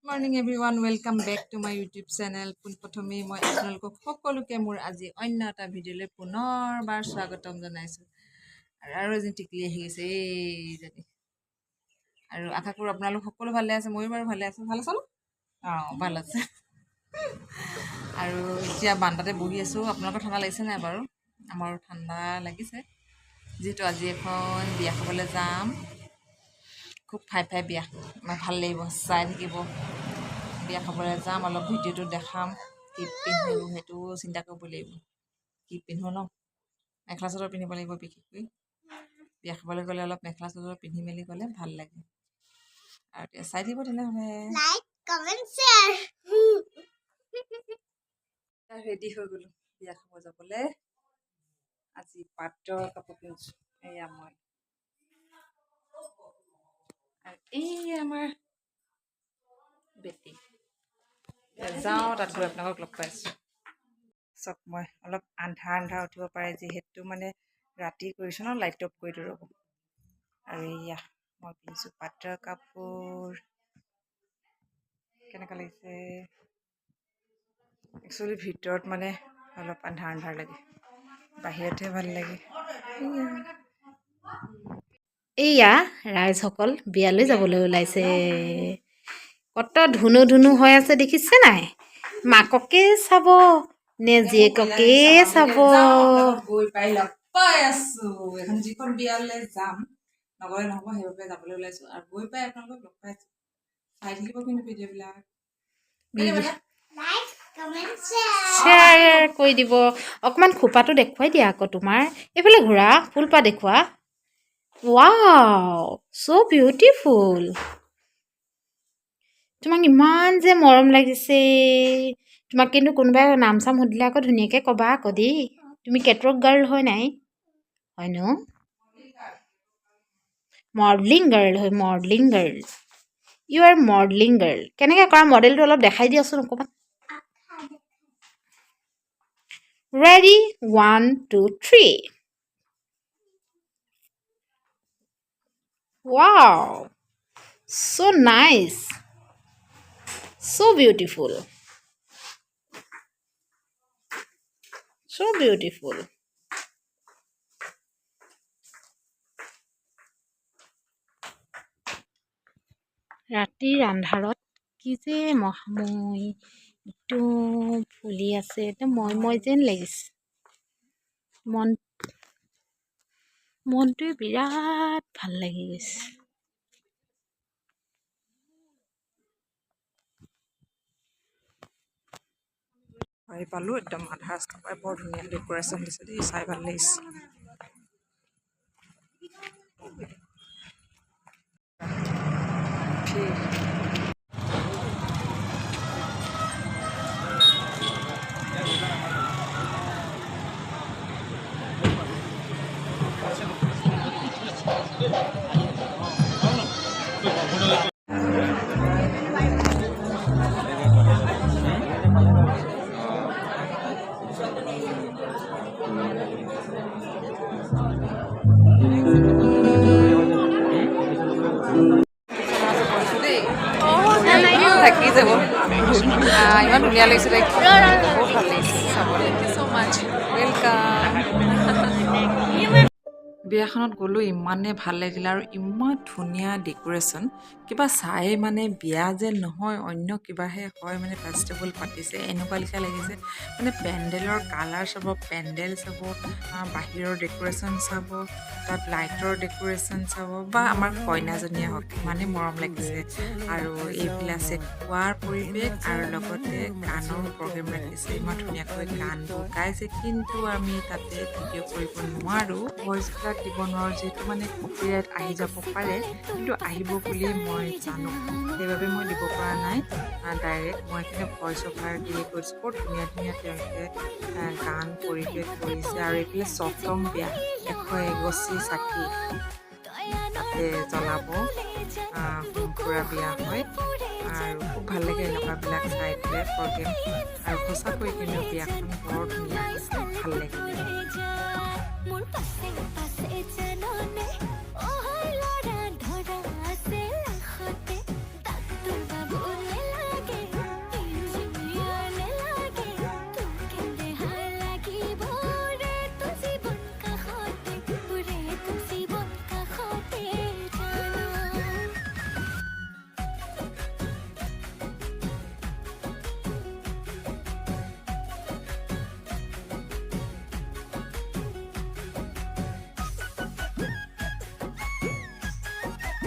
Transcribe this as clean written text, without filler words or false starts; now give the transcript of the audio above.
morning everyone welcome back to my YouTube channel পোনপ্ৰথমেই মই আপোনালোকক সকলোকে মোৰ আজি অন্য এটা ভিডিঅ'লৈ পুনৰবাৰ স্বাগতম জনাইছোঁ আৰু এজনী টিকলি আহি গৈছে এইজনী আৰু আশা কৰোঁ আপোনালোক সকলো ভালে আছে ময়ো বাৰু ভালে আছোঁ ভাল আছোঁ অঁ ভাল আছে আৰু এতিয়া বান্দাতে বহি আছোঁ আপোনালোকৰ ঠাণ্ডা লাগিছে নাই বাৰু আমাৰো ঠাণ্ডা লাগিছে যিহেতু আজি এখন বিয়া খাবলৈ যাম খুব ফাই বিয়া আমাৰ ভাল লাগিব চাই থাকিব বিয়া খাবলৈ যাম অলপ ভিডিঅ'টো দেখাম কি পিন্ধো সেইটো চিন্তা কৰিব লাগিব কি পিন্ধো ন মেখেলা চাদৰ পিন্ধিব লাগিব বিশেষকৈ বিয়া খাবলৈ গ'লে অলপ মেখেলা চাদৰ পিন্ধি মেলি গ'লে ভাল লাগে আৰু এতিয়া চাই দিব তেনেহ'লে ৰেডি হৈ গ'লোঁ বিয়া খাব যাবলৈ আজি পাটৰ কাপোৰ পিন্ধিছোঁ এয়া মই আৰু এই আমাৰ বেটি যাওঁ তাত গৈ আপোনালোকক লগ পাইছোঁ চাওক মই অলপ আন্ধাৰ উঠিব পাৰে যিহেতু মানে ৰাতি কৰিছোঁ ন লাইট অফ কৰি দিওঁ ৰ'ব আৰু এয়া মই পিন্ধিছোঁ পাটৰ কাপোৰ কেনেকুৱা লাগিছে একচুৱেলি ভিতৰত মানে অলপ আন্ধাৰ লাগে বাহিৰতহে ভাল লাগে এয়া ৰাইজসকল বিয়ালৈ যাবলৈ ওলাইছে কত ধুনু হৈ আছে দেখিছে নাই মাককে চাব নে জীয়েককে চাব গৈ পাই লগ পাই আছো এখন যিখন বিয়ালৈ যাম নগলে নহ'ব সেইবাবে যাবলৈ ওলাইছো আৰু গৈ পাই আপোনালোকক লগ পাই আছো চাই থাকিব কিন্তু ভিডিঅ'বিলাক শ্বেয়াৰ কৰি দিব অকণমান খোপাটো দেখুৱাই দিয়া আকৌ তোমাৰ এইফালে ঘূৰা ফুলপাহ দেখুওৱা ৱাও so beautiful তোমাক ইমান যে মৰম লাগিছে তোমাক কিন্তু কোনোবাই নাম চাম সুধিলে আকৌ ধুনীয়াকৈ ক'বা আকৌ দেই তুমি কেটৰক গাৰ্ল হয় নাই হয় ন মডেলিং গাৰ্ল হয় modelling girl you are modelling girl কেনেকৈ কৰা মডেলটো অলপ দেখাই দিয়াচোন অকণমান ready 1 2 3 wow so nice so beautiful so beautiful ৰাতিৰ আন্ধাৰত কি যে মহাময় একদম ফুলি আছে একদম মই যেন লাগিছে মনটোৱে বিৰাট ভাল লাগি গৈছে পাই পালোঁ একদম আধা ৰাস্তা পাই বৰ ধুনীয়া ডেক'ৰেশ্যন দিছে দেই চাই ভাল লাগিছে থাকি যাব ইমান ধুনীয়া লাগিছে বহুত ভাল লাগিছে চাবলৈ ৱেলকাম বিয়াখনত গ'লোঁ ইমানে ভাল লাগিলে আৰু ইমান ধুনীয়া ডেক'ৰেশ্যন কিবা চাই মানে বিয়া যে নহয় অন্য কিবাহে হয় মানে ফেষ্টিভেল পাতিছে এনেকুৱা লিখা লাগিছে মানে পেণ্ডেলৰ কালাৰ চাব পেণ্ডেল চাব বাহিৰৰ ডেক'ৰেশ্যন চাব তাত লাইটৰ ডেক'ৰেশ্যন চাব বা আমাৰ কইনাজনীয়ে হওক ইমানেই মৰম লাগিছে আৰু এইবিলাক আছে খোৱাৰ পৰিৱেশ আৰু লগতে গানৰ প্ৰগ্ৰেম ৰাখিছে ইমান ধুনীয়াকৈ গানবোৰ গাইছে কিন্তু আমি তাতে ভিডিঅ' কৰিব নোৱাৰোঁ ভইচবিলাক দিব নোৱাৰোঁ যিহেতু মানে কপিৰাইট আহি যাব পাৰে কিন্তু আহিব বুলি মই জানো সেইবাবে মই দিব পৰা নাই ডাইৰেক্ট মই এইখিনি ভইচ অভাৰ দিয়ে গৈছোঁ বৰ ধুনীয়া তেওঁলোকে গান পৰিৱেশ কৰিছে আৰু এইফালে চফটং বিয়া 181 চাকি তাতে জ্বলাব হোমপুৰা বিয়া হয় আৰু খুব ভাল লাগে এনেকুৱাবিলাক চাই পেলাই প্ৰগ্ৰেম আৰু সঁচাকৈ কিন্তু বিয়াখন বৰ ধুনীয়া হৈছে ভাল লাগে